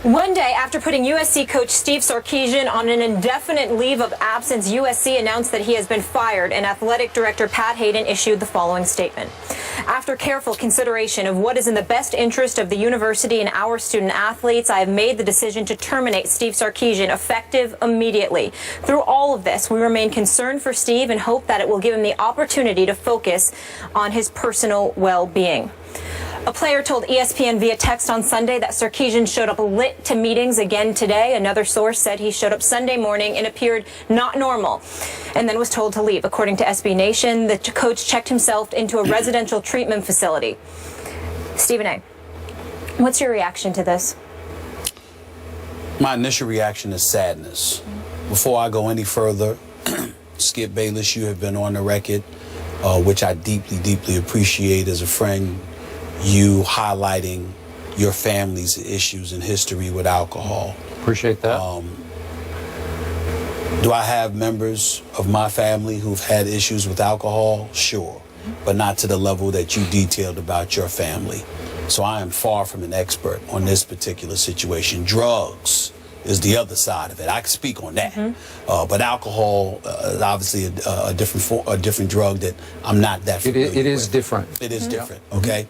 One day after putting USC coach Steve Sarkisian on an indefinite leave of absence, USC announced that he has been fired, and athletic director Pat Hayden issued the following statement. After careful consideration of what is in the best interest of the university and our student athletes, I have made the decision to terminate Steve Sarkisian effective immediately. Through all of this, we remain concerned for Steve and hope that it will give him the opportunity to focus on his personal well-being. A player told ESPN via text on Sunday that Sarkisian showed up lit to meetings again today. Another source said he showed up Sunday morning and appeared not normal and then was told to leave. According to SB Nation, the coach checked himself into a residential treatment facility. Stephen A., what's your reaction to this? My initial reaction is sadness. Before I go any further, Skip Bayless, you have been on the record, which I deeply, deeply appreciate as a friend, you highlighting your family's issues and history with alcohol. Appreciate that. Do I have members of my family who've had issues with alcohol? Sure, but not to the level that you detailed about your family. So I am far from an expert on this particular situation. Drugs is the other side of it. I can speak on that. But alcohol is obviously a different drug that I'm not that familiar with. It is different. It is different, okay?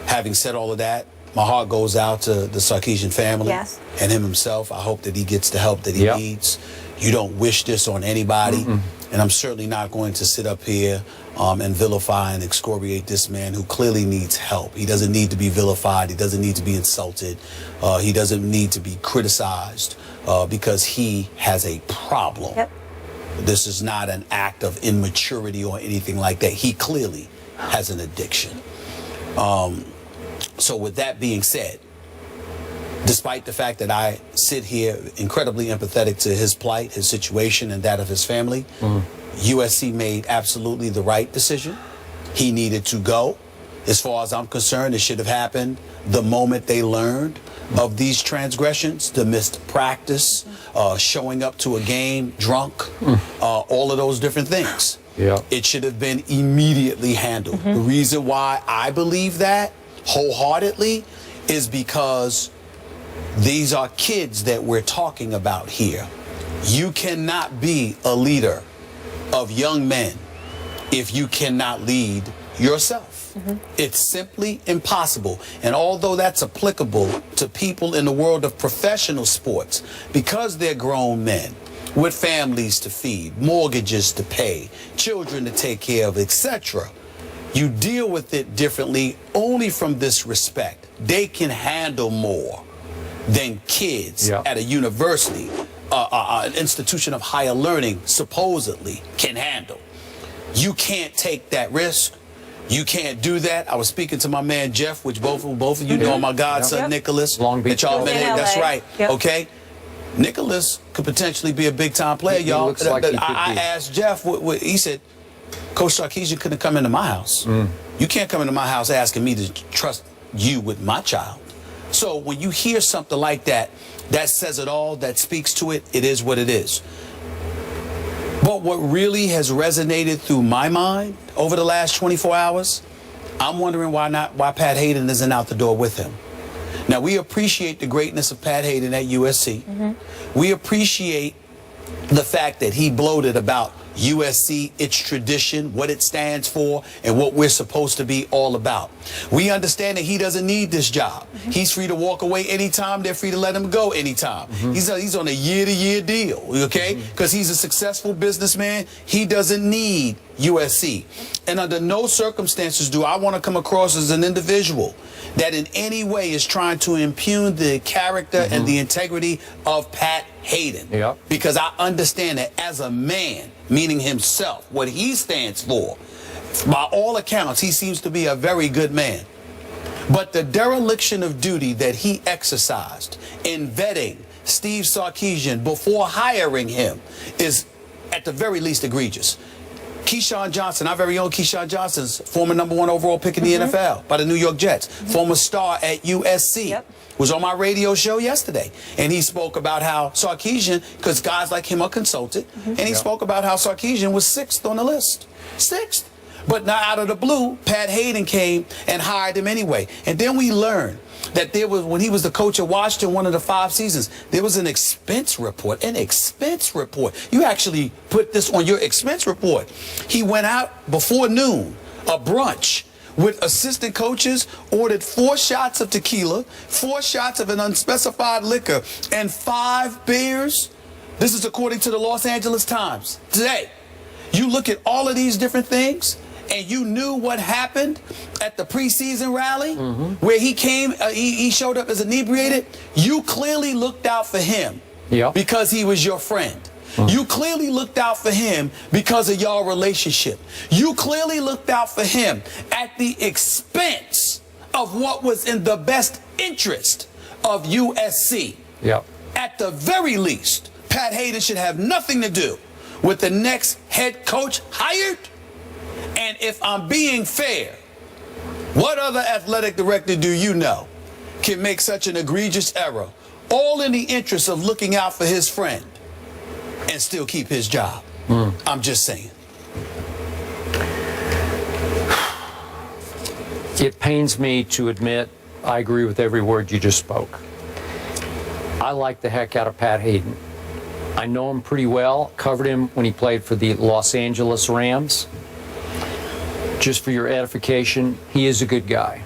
Having said all of that, my heart goes out to the Sarkisian family and him himself. I hope that he gets the help that he needs. You don't wish this on anybody. And I'm certainly not going to sit up here and vilify and excoriate this man who clearly needs help. He doesn't need to be vilified. He doesn't need to be insulted. He doesn't need to be criticized because he has a problem. This is not an act of immaturity or anything like that. He clearly has an addiction. So with that being said, despite the fact that I sit here incredibly empathetic to his plight, his situation, and that of his family, USC made absolutely the right decision. He needed to go. As far as I'm concerned, it should have happened the moment they learned of these transgressions, the missed practice, showing up to a game drunk, all of those different things. It should have been immediately handled. The reason why I believe that wholeheartedly is because these are kids that we're talking about here. You cannot be a leader of young men if you cannot lead yourself. It's simply impossible. And although that's applicable to people in the world of professional sports, because they're grown men with families to feed, mortgages to pay, children to take care of, etc., you deal with it differently only from this respect. They can handle more than kids at a university, an institution of higher learning, supposedly can handle. You can't take that risk. You can't do that. I was speaking to my man Jeff, which both of you know, my godson Nicholas. Long Beach. That y'all met him. That's right. Okay. Nicholas could potentially be a big-time player, y'all. Like I asked Jeff, he said, Coach Sarkisian couldn't come into my house. You can't come into my house asking me to trust you with my child. So when you hear something like that, that says it all, that speaks to it, it is what it is. But what really has resonated through my mind over the last 24 hours, I'm wondering why Pat Hayden isn't out the door with him. Now, we appreciate the greatness of Pat Hayden at USC. We appreciate the fact that he bloated about USC, its tradition, what it stands for, and what we're supposed to be all about. We understand that he doesn't need this job. He's free to walk away anytime. They're free to let him go anytime. He's on a year-to-year deal, okay? Because he's a successful businessman. He doesn't need USC. And under no circumstances do I want to come across as an individual that in any way is trying to impugn the character and the integrity of Pat Hayden. Because I understand that as a man, meaning himself, what he stands for, by all accounts, he seems to be a very good man. But the dereliction of duty that he exercised in vetting Steve Sarkisian before hiring him is at the very least egregious. Keyshawn Johnson, our very own Keyshawn Johnson's former #1 overall pick in the NFL by the New York Jets, former star at USC, was on my radio show yesterday. And he spoke about how Sarkisian, because guys like him are consulted, and he spoke about how Sarkisian was 6th on the list. 6th. But now out of the blue, Pat Hayden came and hired him anyway. And then we learned that there was, when he was the coach of Washington, one of the 5 seasons, there was an expense report. An expense report. You actually put this on your expense report. He went out before noon, a brunch, with assistant coaches, ordered 4 shots of tequila, 4 shots of an unspecified liquor, and 5 beers. This is according to the Los Angeles Times. Today, you look at all of these different things, and you knew what happened at the preseason rally, where he came, he showed up as inebriated. You clearly looked out for him because he was your friend. You clearly looked out for him because of your relationship. You clearly looked out for him at the expense of what was in the best interest of USC. At the very least, Pat Hayden should have nothing to do with the next head coach hired. And if I'm being fair, what other athletic director do you know can make such an egregious error, all in the interest of looking out for his friend, and still keep his job? I'm just saying. It pains me to admit I agree with every word you just spoke. I like the heck out of Pat Hayden. I know him pretty well, covered him when he played for the Los Angeles Rams. Just for your edification, he is a good guy.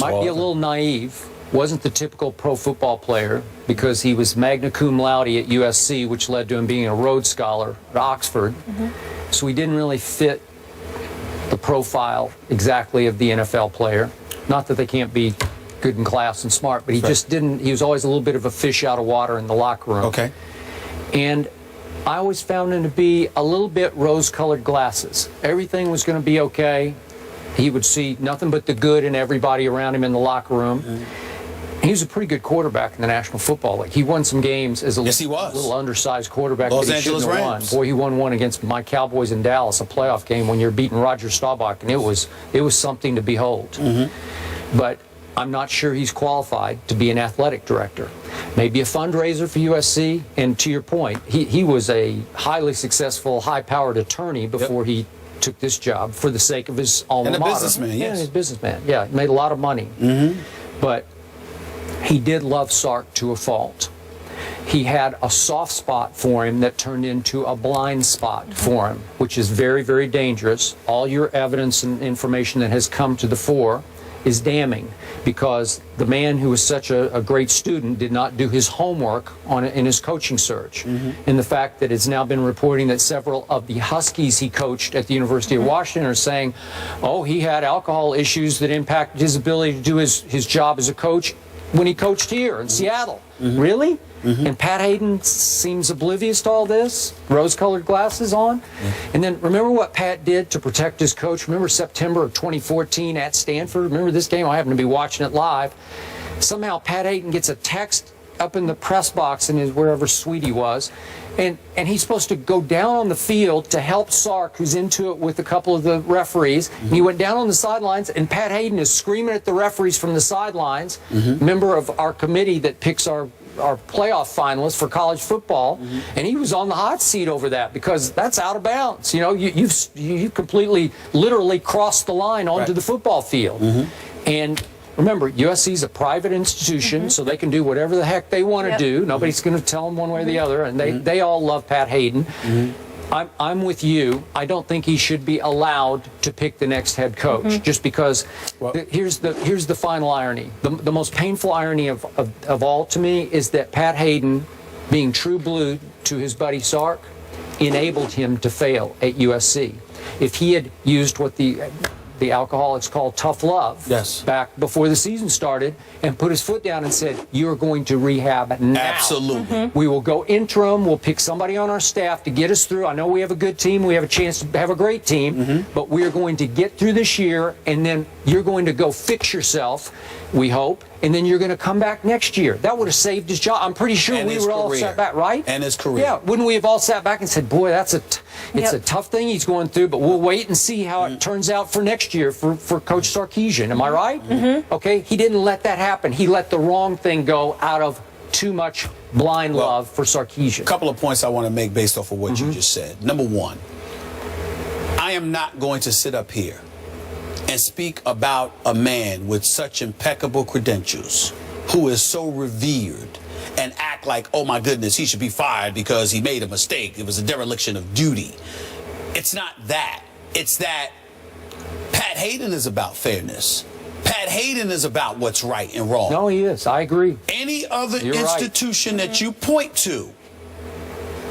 Might be a little naive. Wasn't the typical pro football player because he was magna cum laude at USC, which led to him being a Rhodes Scholar at Oxford. So he didn't really fit the profile exactly of the NFL player. Not that they can't be good in class and smart, but he just didn't. He was always a little bit of a fish out of water in the locker room. And I always found him to be a little bit rose-colored glasses. Everything was going to be okay. He would see nothing but the good in everybody around him in the locker room. He was a pretty good quarterback in the National Football League. He won some games as a little undersized quarterback. Los that he Angeles shouldn't have Rams. won. Boy, he won one against my Cowboys in Dallas, a playoff game when you're beating Roger Staubach, and it was something to behold. But I'm not sure he's qualified to be an athletic director. Maybe a fundraiser for USC. And to your point, he was a highly successful, high-powered attorney before he took this job for the sake of his alma mater. And a businessman, yes. Yeah, he's a businessman. Yeah, he made a lot of money. But he did love Sark to a fault. He had a soft spot for him that turned into a blind spot for him, which is very, very dangerous. All your evidence and information that has come to the fore is damning, because the man who was such a great student did not do his homework in his coaching search. And the fact that it's now been reporting that several of the Huskies he coached at the University of Washington are saying, oh, he had alcohol issues that impacted his ability to do his job as a coach when he coached here in Seattle. Really? And Pat Hayden seems oblivious to all this, rose-colored glasses on. And then remember what Pat did to protect his coach? Remember September of 2014 at Stanford? Remember this game? I happened to be watching it live. Somehow Pat Hayden gets a text up in the press box in his wherever suite he was, and he's supposed to go down on the field to help Sark, who's into it with a couple of the referees. And he went down on the sidelines, and Pat Hayden is screaming at the referees from the sidelines, member of our committee that picks our playoff finalists for college football, and he was on the hot seat over that because that's out of bounds. You know, you completely, literally crossed the line onto the football field. And remember, USC is a private institution, so they can do whatever the heck they want to do. Nobody's going to tell them one way or the other, and they all love Pat Hayden. I'm with you. I don't think he should be allowed to pick the next head coach, just because here's the final irony. The most painful irony of all to me is that Pat Hayden, being true blue to his buddy Sark, enabled him to fail at USC. If he had used what the alcoholics call tough love back before the season started and put his foot down and said, you're going to rehab now. Absolutely. We will go interim. We'll pick somebody on our staff to get us through. I know we have a good team. We have a chance to have a great team, but we are going to get through this year, and then you're going to go fix yourself, we hope, and then you're going to come back next year. That would have saved his job. I'm pretty sure we would all sat back, right? And his career. Yeah, wouldn't we have all sat back and said, boy, it's a tough thing he's going through, but we'll wait and see how it turns out for next year for Coach Sarkisian. Am I right? Okay, he didn't let that happen. He let the wrong thing go out of too much blind love for Sarkisian. A couple of points I want to make based off of what you just said. Number one, I I am not going to sit up here and speak about a man with such impeccable credentials who is so revered and act like, oh my goodness, he should be fired because he made a mistake. It was a dereliction of duty. It's not that. It's that Pat Hayden is about fairness. Pat Hayden is about what's right and wrong. No, he is. I agree. Any other You're institution that you point to,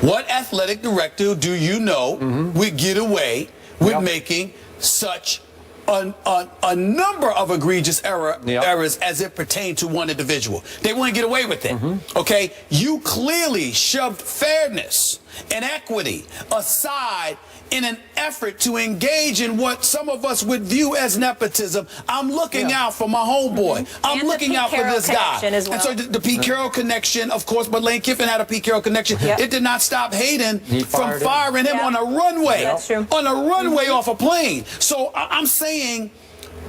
what athletic director do you know would get away with making such a number of egregious errors as it pertained to one individual? They wouldn't get away with it. Okay? You clearly shoved fairness and equity aside in an effort to engage in what some of us would view as nepotism. I'm looking out for my homeboy. I'm looking out for this guy. As well. And so the Pete Carroll connection, of course, but Lane Kiffin had a Pete Carroll connection. It did not stop Hayden from firing him on a runway. That's true. On a runway off a plane. So I'm saying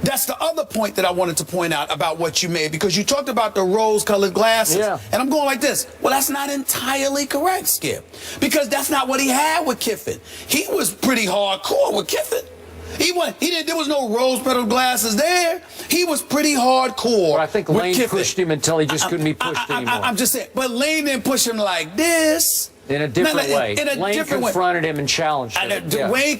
that's the other point that I wanted to point out about what you made, because you talked about the rose-colored glasses. And I'm going like this. Well, that's not entirely correct, Skip, because that's not what he had with Kiffin. He was pretty hardcore with Kiffin. There was no rose-colored glasses there. He was pretty hardcore. But I think Lane pushed him until he just couldn't be pushed anymore. I'm just saying, but Lane didn't push him like this. In a different way. Lane confronted him and challenged him. Lane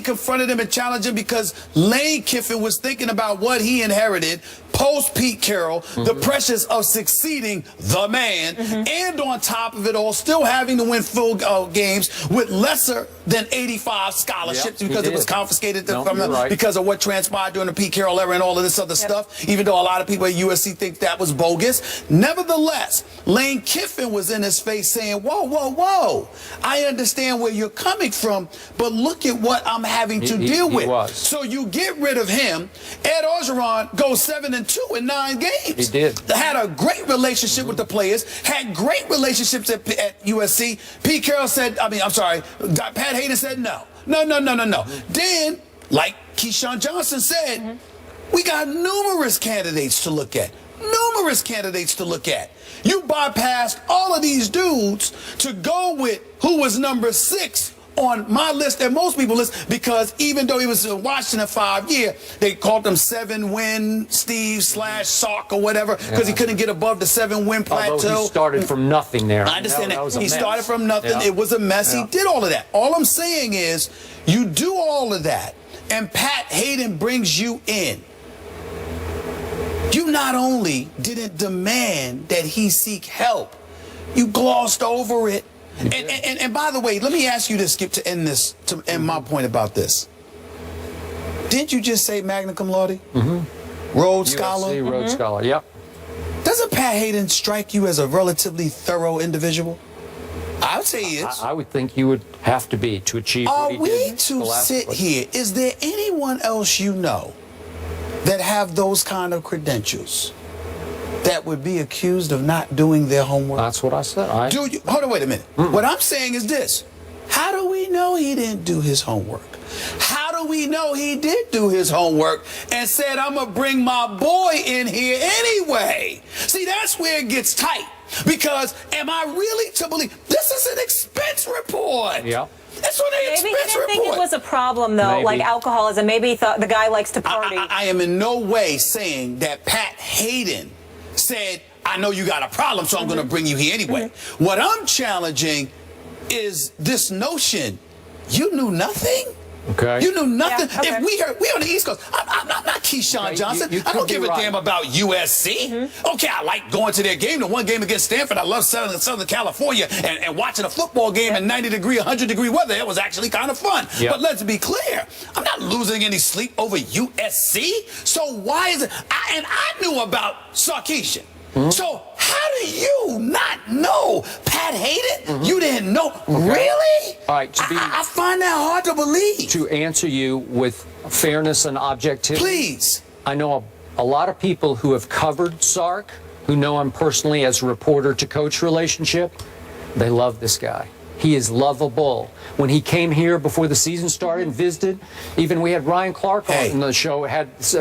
confronted him and challenged him because Lane Kiffin was thinking about what he inherited post Pete Carroll, the pressures of succeeding the man, and on top of it all, still having to win full games with lesser than 85 scholarships because it was confiscated from them because of what transpired during the Pete Carroll era and all of this other stuff, even though a lot of people at USC think that was bogus. Nevertheless, Lane Kiffin was in his face saying, whoa, whoa, whoa, I understand where you're coming from, but look at what I'm having to deal with. So you get rid of him. Ed Orgeron goes 7-2 in 9 games. He did. Had a great relationship with the players, had great relationships at USC. Pete Carroll said, Pat Hayden said no. No. Then, like Keyshawn Johnson said, we got numerous candidates to look at. You bypassed all of these dudes to go with who was number 6 on my list and most people's list, because even though he was in Washington 5 years, they called him 7-win Steve / Sark or whatever, because he couldn't get above the 7-win plateau. Although he started from nothing there. I understand that. He mess. started from nothing. It was a mess. He did all of that. All I'm saying is, you do all of that, and Pat Hayden brings you in. You not only didn't demand that he seek help, you glossed over it. And by the way, let me ask you this, Skip, to end my point about this. Didn't you just say magna cum laude? Rhodes Scholar? USC Rhodes Scholar, yep. Doesn't Pat Hayden strike you as a relatively thorough individual? I would say he is. I would think you would have to be to achieve what he did. Are we to sit here? Is there anyone else you know that have those kind of credentials that would be accused of not doing their homework? That's what I said. Hold on, wait a minute. What I'm saying is this. How do we know he didn't do his homework? How do we know he did do his homework and said, I'm going to bring my boy in here anyway? See, that's where it gets tight. Because am I really to believe this is an expense report? Yeah. That's what an expense report. Maybe he didn't think it was a problem, though, like alcoholism. Maybe he thought the guy likes to party. I am in no way saying that Pat Hayden said, I know you got a problem, so I'm going to bring you here anyway. What I'm challenging is this notion, you knew nothing? Okay. You knew nothing. Yeah, okay. If we on the East Coast, I'm not Keyshawn Johnson. I don't give a damn about USC. Okay, I like going to their game. The one game against Stanford, I love Southern California and watching a football game in 90-degree, 100-degree weather. It was actually kind of fun. But let's be clear, I'm not losing any sleep over USC. So why is it? I knew about Sarkisian. So how do you not know Pat Hayden? You didn't know? Really? All right. I find that hard to believe. To answer you with fairness and objectivity. Please. I know a lot of people who have covered Sark, who know him personally as a reporter to coach relationship. They love this guy. He is lovable. When he came here before the season started and visited, even we had Ryan Clark on the show,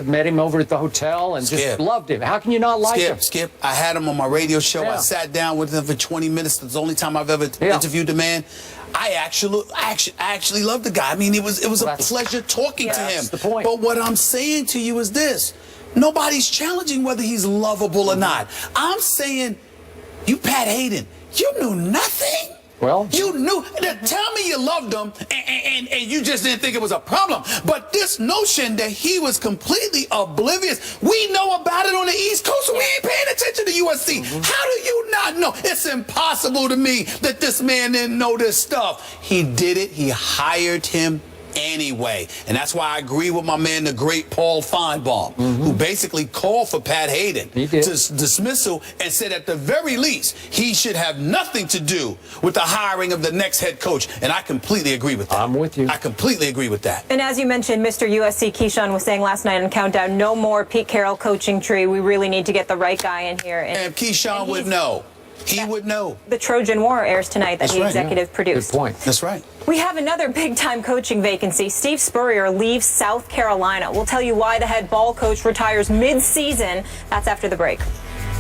met him over at the hotel and just loved him. How can you not like him? Skip, I had him on my radio show. Yeah. I sat down with him for 20 minutes. It's the only time I've ever interviewed a man. I actually love the guy. I mean, it was a pleasure talking to him. That's the point. But what I'm saying to you is this. Nobody's challenging whether he's lovable or not. I'm saying, you Pat Hayden, you knew nothing. Well, you knew. Tell me you loved him and you just didn't think it was a problem. But this notion that he was completely oblivious, we know about it on the East Coast, so we ain't paying attention to USC. How do you not know? It's impossible to me that this man didn't know this stuff. He did it. He hired him anyway. And that's why I agree with my man, the great Paul Feinbaum, who basically called for Pat Hayden to dismissal and said at the very least he should have nothing to do with the hiring of the next head coach. And I completely agree with that. I'm with you. I completely agree with that. And as you mentioned, Mr. USC Keyshawn was saying last night on Countdown, no more Pete Carroll coaching tree. We really need to get the right guy in here. And Keyshawn would know. He would know. The Trojan War airs tonight that he executive produced. Good point. That's right. We have another big-time coaching vacancy. Steve Spurrier leaves South Carolina. We'll tell you why the head ball coach retires mid-season. That's after the break.